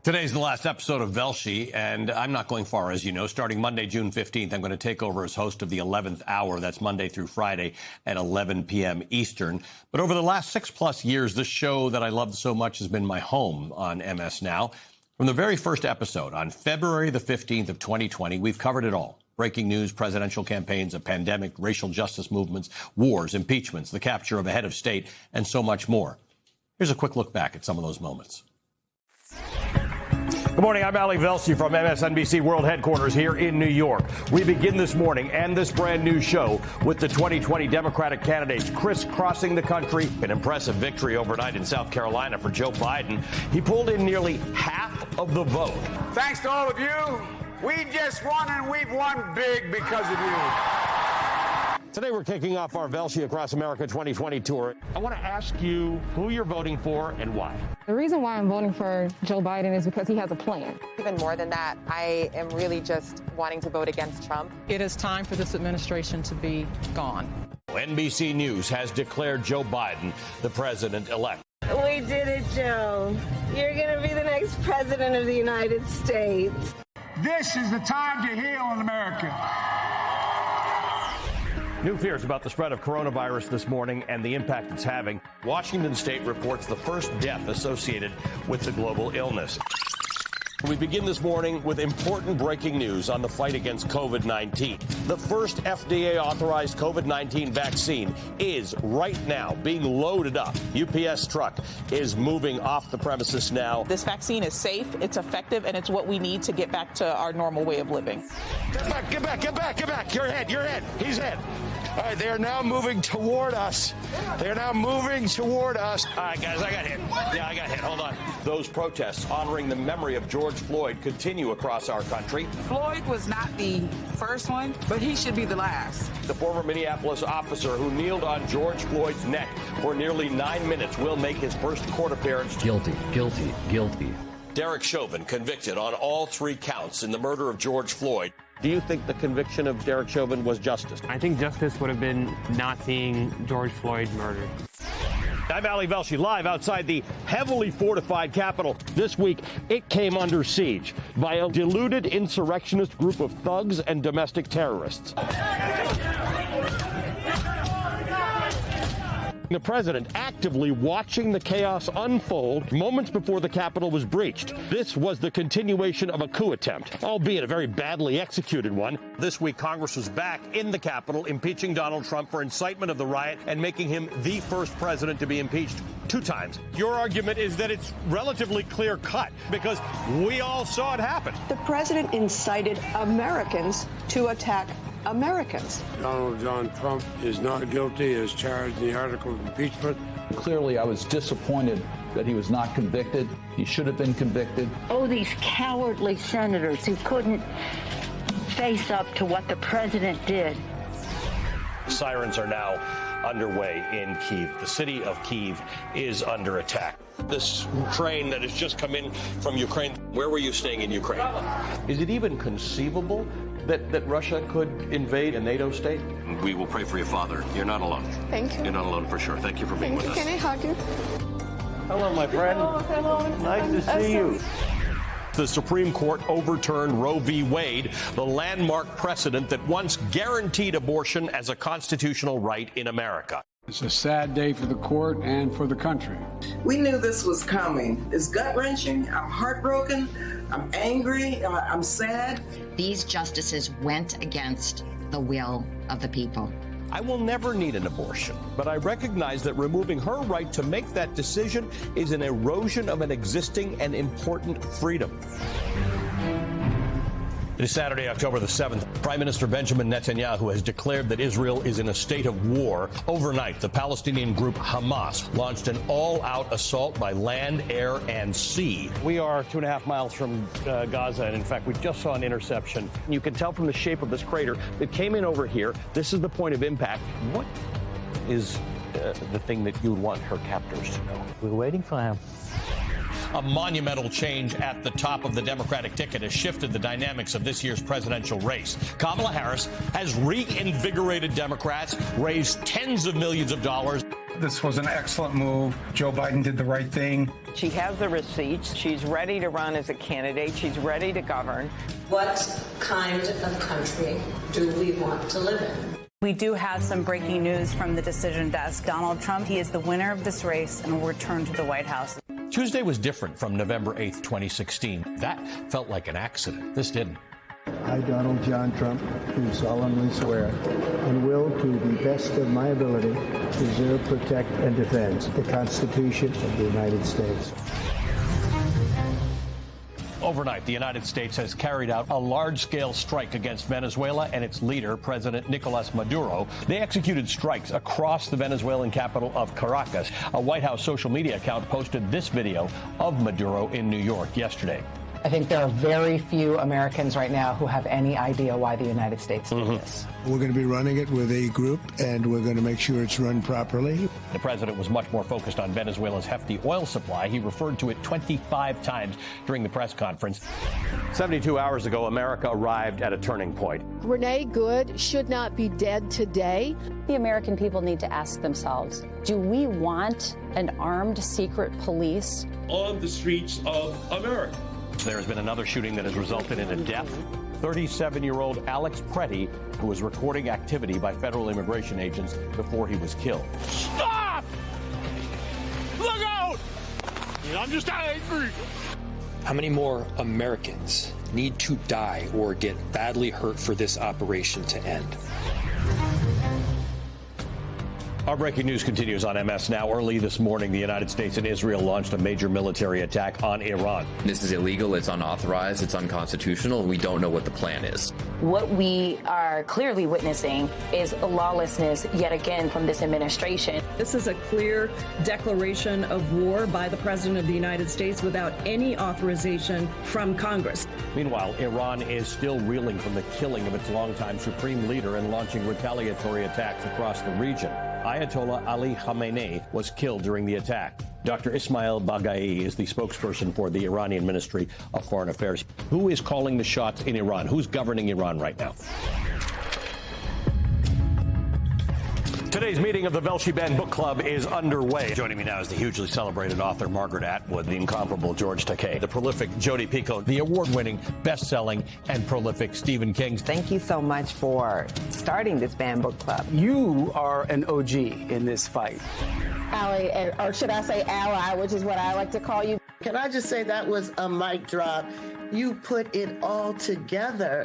Today's the last episode of Velshi, and I'm not going far, as you know. Starting Monday, June 15th, I'm going to take over as host of the 11th hour. That's Monday through Friday at 11 p.m. Eastern. But over the last 6+ years, this show that I love so much has been my home on MS Now. From the very first episode on February the 15th of 2020, we've covered it all. Breaking news, presidential campaigns, a pandemic, racial justice movements, wars, impeachments, the capture of a head of state, and so much more. Here's a quick look back at some of those moments. Good morning. I'm Ali Velshi from MSNBC World Headquarters here in New York. We begin this morning and this brand new show with the 2020 Democratic candidates crisscrossing the country. An impressive victory overnight in South Carolina for Joe Biden. He pulled in nearly half of the vote. Thanks to all of you. We just won, and we've won big because of you. Today we're kicking off our Velshi Across America 2020 tour. I want to ask you who you're voting for and why. The reason why I'm voting for Joe Biden is because he has a plan. Even more than that, I am really just wanting to vote against Trump. It is time for this administration to be gone. NBC News has declared Joe Biden the president-elect. We did it, Joe. You're going to be the next president of the United States. This is the time to heal in America. New fears about the spread of coronavirus this morning and the impact it's having. Washington State reports the first death associated with the global illness. We begin this morning with important breaking news on the fight against COVID-19. The first FDA-authorized COVID-19 vaccine is right now being loaded up. UPS truck is moving off the premises now. This vaccine is safe, it's effective, and it's what we need to get back to our normal way of living. Get back. Your head. He's head. All right, they are now moving toward us. All right, guys, I got hit. Yeah, I got hit. Hold on. Those protests honoring the memory of George Floyd continue across our country. Floyd was not the first one, but he should be the last. The former Minneapolis officer who kneeled on George Floyd's neck for nearly 9 minutes will make his first court appearance. Guilty. Derek Chauvin convicted on all 3 counts in the murder of George Floyd. Do you think the conviction of Derek Chauvin was justice? I think justice would have been not seeing George Floyd murdered. I'm Ali Velshi, live outside the heavily fortified Capitol. This week, it came under siege by a deluded insurrectionist group of thugs and domestic terrorists. The president actively watching the chaos unfold moments before the Capitol was breached. This was the continuation of a coup attempt, albeit a very badly executed one. This week, Congress was back in the Capitol, impeaching Donald Trump for incitement of the riot and making him the first president to be impeached 2 times. Your argument is that it's relatively clear-cut because we all saw it happen. The president incited Americans to attack Americans. Donald John Trump is not guilty as charged in the article of impeachment. Clearly, I was disappointed that he was not convicted. He should have been convicted. Oh, these cowardly senators who couldn't face up to what the president did. Sirens are now underway in Kyiv. The city of Kyiv is under attack. This train that has just come in from Ukraine. Where were you staying in Ukraine? Is it even conceivable that Russia could invade a NATO state? We will pray for your father. You're not alone. Thank you. You're not alone for sure. Thank you for being with us. Can I hug you? Hello, my friend. Hello. Nice to see you. The Supreme Court overturned Roe v. Wade, the landmark precedent that once guaranteed abortion as a constitutional right in America. It's a sad day for the court and for the country. We knew this was coming. It's gut-wrenching. I'm heartbroken. I'm angry. I'm sad. These justices went against the will of the people. I will never need an abortion, but I recognize that removing her right to make that decision is an erosion of an existing and important freedom. It is Saturday, October the 7th. Prime Minister Benjamin Netanyahu has declared that Israel is in a state of war. Overnight, the Palestinian group Hamas launched an all-out assault by land, air, and sea. We are 2.5 miles from Gaza, and in fact, we just saw an interception. You can tell from the shape of this crater that came in over here. This is the point of impact. What is the thing that you would want her captors to know? We're waiting for him. A monumental change at the top of the Democratic ticket has shifted the dynamics of this year's presidential race. Kamala Harris has reinvigorated Democrats, raised tens of millions of dollars. This was an excellent move. Joe Biden did the right thing. She has the receipts. She's ready to run as a candidate. She's ready to govern. What kind of country do we want to live in? We do have some breaking news from the decision desk. Donald Trump, he is the winner of this race and will return to the White House. Tuesday was different from November 8th, 2016. That felt like an accident. This didn't. I, Donald John Trump, do solemnly swear and will, to the best of my ability, preserve, protect, and defend the Constitution of the United States. Overnight, the United States has carried out a large-scale strike against Venezuela and its leader, President Nicolas Maduro. They executed strikes across the Venezuelan capital of Caracas. A White House social media account posted this video of Maduro in New York yesterday. I think there are very few Americans right now who have any idea why the United States did this. We're going to be running it with a group, and we're going to make sure it's run properly. The president was much more focused on Venezuela's hefty oil supply. He referred to it 25 times during the press conference. 72 hours ago, America arrived at a turning point. Renee Good should not be dead today. The American people need to ask themselves, do we want an armed secret police on the streets of America? There has been another shooting that has resulted in a death. 37-year-old Alex Pretty, who was recording activity by federal immigration agents before he was killed. Stop! Look out! I'm just angry. How many more Americans need to die or get badly hurt for this operation to end? Our breaking news continues on MS Now. Early this morning, the United States and Israel launched a major military attack on Iran. This is illegal, it's unauthorized, it's unconstitutional, and we don't know what the plan is. What we are clearly witnessing is lawlessness yet again from this administration. This is a clear declaration of war by the President of the United States without any authorization from Congress. Meanwhile, Iran is still reeling from the killing of its longtime supreme leader and launching retaliatory attacks across the region. Ayatollah Ali Khamenei was killed during the attack. Dr. Ismail Baghai is the spokesperson for the Iranian Ministry of Foreign Affairs. Who is calling the shots in Iran? Who's governing Iran right now? Today's meeting of the Velshi Ben Book Club is underway. Joining me now is the hugely celebrated author Margaret Atwood, the incomparable George Takei, the prolific Jodi Picoult, the award-winning, best-selling, and prolific Stephen King. Thank you so much for starting this Ben Book Club. You are an OG in this fight. Ally, or should I say ally, which is what I like to call you. Can I just say that was a mic drop? You put it all together.